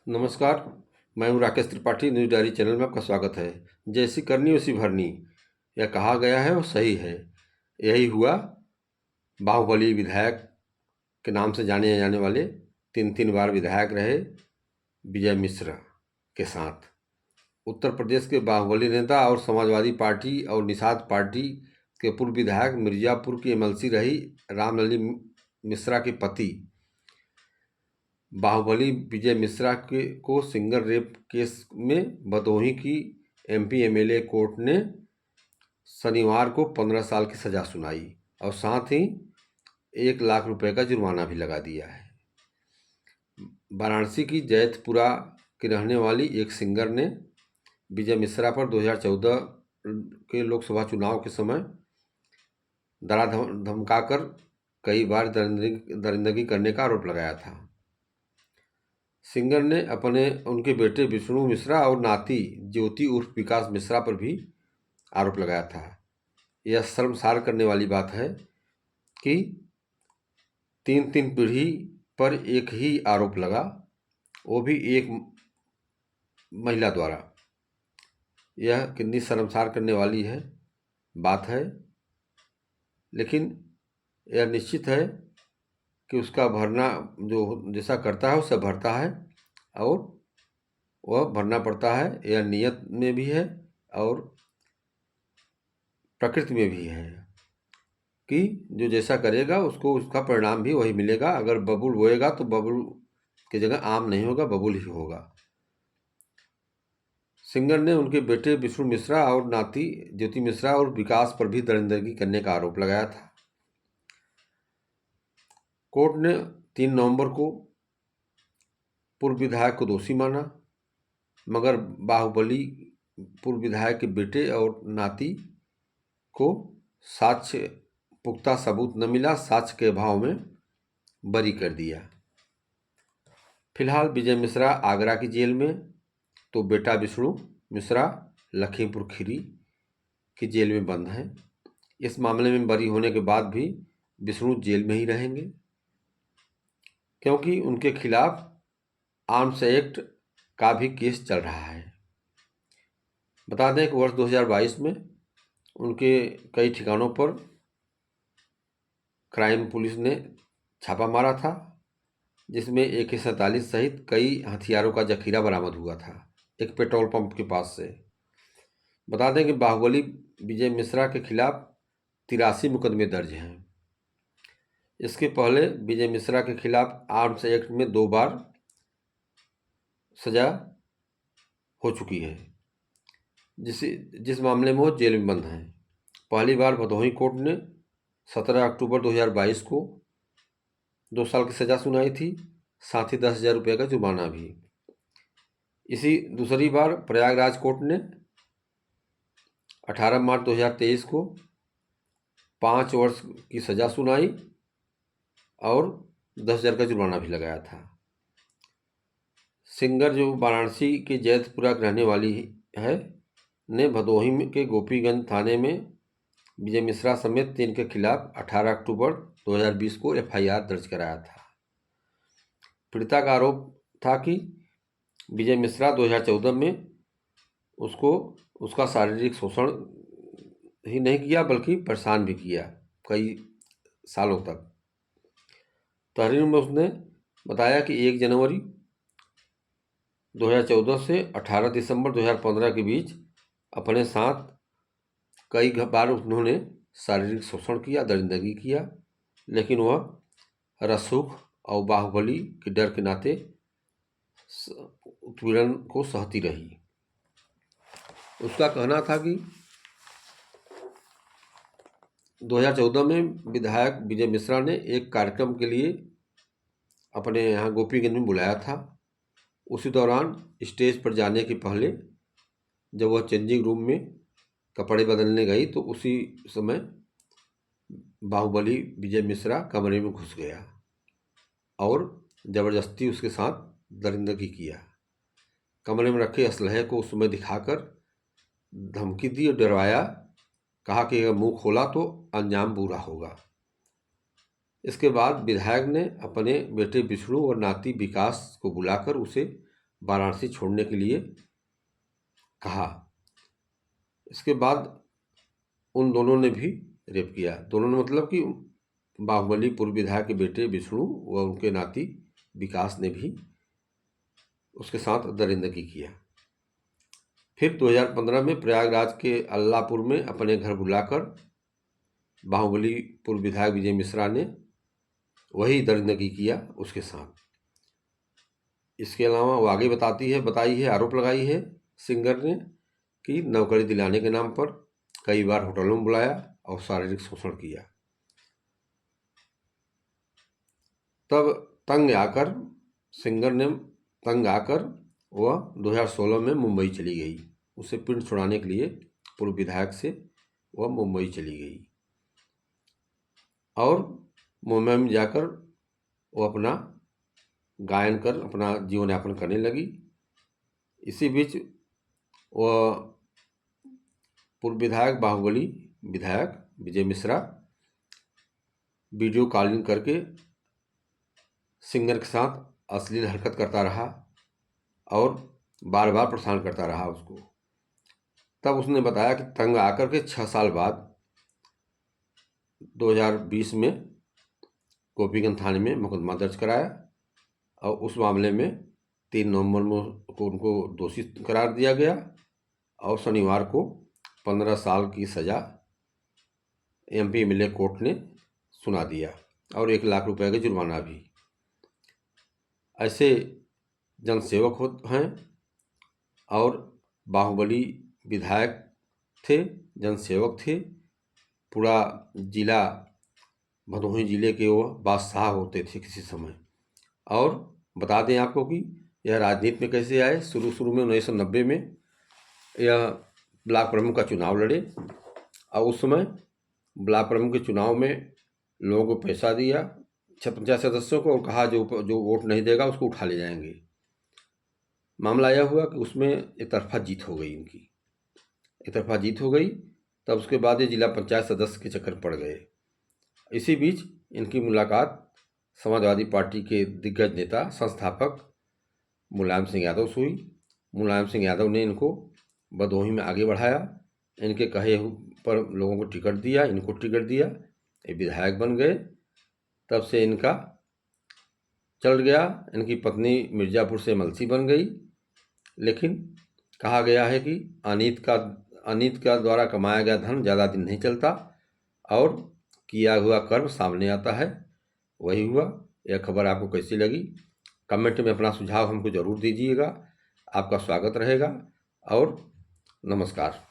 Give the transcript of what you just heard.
नमस्कार, मैं हूँ Rakesh Tripathi. News diary channel में आपका स्वागत है। जैसी करनी वैसी भरनी, यह कहा गया है वो सही है। यही हुआ बाहुबली विधायक के नाम से जाने जाने वाले 3 बार विधायक रहे विजय मिश्रा के साथ। उत्तर प्रदेश के बाहुबली नेता और समाजवादी पार्टी और निषाद पार्टी के पूर्व विधायक मिर्जापुर की एमएलसी रही रामलली मिश्रा के पति बाहुबली विजय मिश्रा को सिंगल रेप केस में भदोही की एमपी एमएलए कोर्ट ने शनिवार को 15 साल की सजा सुनाई और साथ ही 1 लाख रुपए का जुर्माना भी लगा दिया है। वाराणसी की जैतपुरा की रहने वाली एक सिंगर ने विजय मिश्रा पर 2014 के लोकसभा चुनाव के समय डरा धमकाकर कई बार दरिंदगी करने का आरोप लगाया था। सिंगर ने उनके बेटे विष्णु मिश्रा और नाती ज्योति उर्फ विकास मिश्रा पर भी आरोप लगाया था। यह शर्मसार करने वाली बात है कि 3 पीढ़ी पर एक ही आरोप लगा, वो भी एक महिला द्वारा। यह कितनी शर्मसार करने वाली बात है। लेकिन यह निश्चित है कि उसका भरना जो जैसा करता है उससे भरता है और वह भरना पड़ता है। यह नियत में भी है और प्रकृति में भी है कि जो जैसा करेगा उसको उसका परिणाम भी वही मिलेगा। अगर बबूल बोएगा तो बबूल की जगह आम नहीं होगा, बबूल ही होगा। सिंगर ने उनके बेटे विष्णु मिश्रा और नाती ज्योति मिश्रा और विकास पर भी दरिंदगी करने का आरोप लगाया था। कोर्ट ने 3 नवंबर को पूर्व विधायक को दोषी माना, मगर बाहुबली पूर्व विधायक के बेटे और नाती को पुख्ता सबूत न मिला, साक्ष्य के अभाव में बरी कर दिया। फिलहाल विजय मिश्रा आगरा की जेल में, तो बेटा विष्णु मिश्रा लखीमपुर खीरी की जेल में बंद है। इस मामले में बरी होने के बाद भी विष्णु जेल में ही रहेंगे, क्योंकि उनके खिलाफ आर्म्स एक्ट का भी केस चल रहा है। बता दें कि वर्ष 2022 में उनके कई ठिकानों पर क्राइम पुलिस ने छापा मारा था, जिसमें AK-47 सहित कई हथियारों का जखीरा बरामद हुआ था एक पेट्रोल पंप के पास से। बता दें कि बाहुबली विजय मिश्रा के खिलाफ 83 मुकदमे दर्ज हैं। इसके पहले विजय मिश्रा के खिलाफ आर्म्स एक्ट में 2 बार सजा हो चुकी है, जिस मामले में वो जेल में बंद हैं। पहली बार भदोही कोर्ट ने 17 अक्टूबर 2022 को 2 साल की सजा सुनाई थी, साथ ही 10,000 रुपये का जुर्माना भी। इसी दूसरी बार प्रयागराज कोर्ट ने 18 मार्च 2023 को 5 वर्ष की सजा सुनाई और 10,000 का जुर्माना भी लगाया था। सिंगर जो वाराणसी के जैतपुरा की रहने वाली है ने भदोही के गोपीगंज थाने में विजय मिश्रा समेत 3 के खिलाफ 18 अक्टूबर 2020 को FIR दर्ज कराया था। पीड़िता का आरोप था कि विजय मिश्रा 2014 में उसका शारीरिक शोषण ही नहीं किया बल्कि परेशान भी किया कई सालों तक। तहरीर में उसने बताया कि 1 जनवरी 2014 से 18 दिसंबर 2015 के बीच अपने साथ कई बार उन्होंने शारीरिक शोषण किया, दरिंदगी किया, लेकिन वह रसूख और बाहुबली के डर के नाते उत्पीड़न को सहती रही। उसका कहना था कि 2014 में विधायक विजय मिश्रा ने एक कार्यक्रम के लिए अपने यहाँ गोपीगंज में बुलाया था। उसी दौरान स्टेज पर जाने के पहले जब वह चेंजिंग रूम में कपड़े बदलने गई तो उसी समय बाहुबली विजय मिश्रा कमरे में घुस गया और ज़बरदस्ती उसके साथ दरिंदगी किया। कमरे में रखे असलहे को उस समय दिखाकर धमकी दी और डरवाया, कहा कि अगर मुंह खोला तो अंजाम बुरा होगा। इसके बाद विधायक ने अपने बेटे विष्णु और नाती विकास को बुलाकर उसे वाराणसी छोड़ने के लिए कहा। इसके बाद उन दोनों ने भी रेप किया। दोनों ने मतलब कि बाहुबली पूर्व विधायक के बेटे विष्णु व उनके नाती विकास ने भी उसके साथ दरिंदगी किया। फिर 2015 में प्रयागराज के अल्लापुर में अपने घर बुलाकर बाहुबली पूर्व विधायक विजय मिश्रा ने वही दरिंदगी किया उसके साथ। इसके अलावा वो आगे बताई है आरोप लगाई है सिंगर ने कि नौकरी दिलाने के नाम पर कई बार होटलों में बुलाया और शारीरिक शोषण किया। तब तंग आकर वह 2016 में मुंबई चली गई। उसे पिंड छुड़ाने के लिए पूर्व विधायक से वह मुंबई चली गई और मुंबई में जाकर वो अपना गायन कर अपना जीवन यापन करने लगी। इसी बीच वह पूर्व विधायक बाहुबली विधायक विजय मिश्रा वीडियो कॉलिंग करके सिंगर के साथ अश्लील हरकत करता रहा और बार बार परेशान करता रहा उसको। तब उसने बताया कि तंग आकर के 6 साल बाद 2020 में गोपीगंज थाने में मुकदमा दर्ज कराया और उस मामले में 3 नवंबर में उनको दोषी करार दिया गया और शनिवार को 15 साल की सज़ा MP MLA कोर्ट ने सुना दिया और 1 लाख रुपए का जुर्माना भी। ऐसे जनसेवक हैं और बाहुबली विधायक थे, जनसेवक थे। पूरा जिला भदोही जिले के वो बादशाह होते थे किसी समय। और बता दें आपको कि यह राजनीति में कैसे आए। शुरू में 1990 में यह ब्लॉक प्रमुख का चुनाव लड़े और उस समय ब्लॉक प्रमुख के चुनाव में लोगों को पैसा दिया पंचायत सदस्यों को और कहा जो वोट नहीं देगा उसको उठा ले जाएंगे। मामला यह हुआ कि उसमें एक तरफा जीत हो गई इनकी, एक तरफा जीत हो गई। तब उसके बाद ये जिला पंचायत सदस्य के चक्कर पड़ गए। इसी बीच इनकी मुलाकात समाजवादी पार्टी के दिग्गज नेता संस्थापक मुलायम सिंह यादव से हुई। मुलायम सिंह यादव ने इनको भदोही में आगे बढ़ाया, इनके कहे पर लोगों को टिकट दिया, इनको टिकट दिया, ये विधायक बन गए। तब से इनका चल गया। इनकी पत्नी मिर्ज़ापुर से MLC बन गई। लेकिन कहा गया है कि अनीत का द्वारा कमाया गया धन ज़्यादा दिन नहीं चलता और किया हुआ कर्म सामने आता है। वही हुआ। यह खबर आपको कैसी लगी कमेंट में अपना सुझाव हमको ज़रूर दीजिएगा। आपका स्वागत रहेगा और नमस्कार।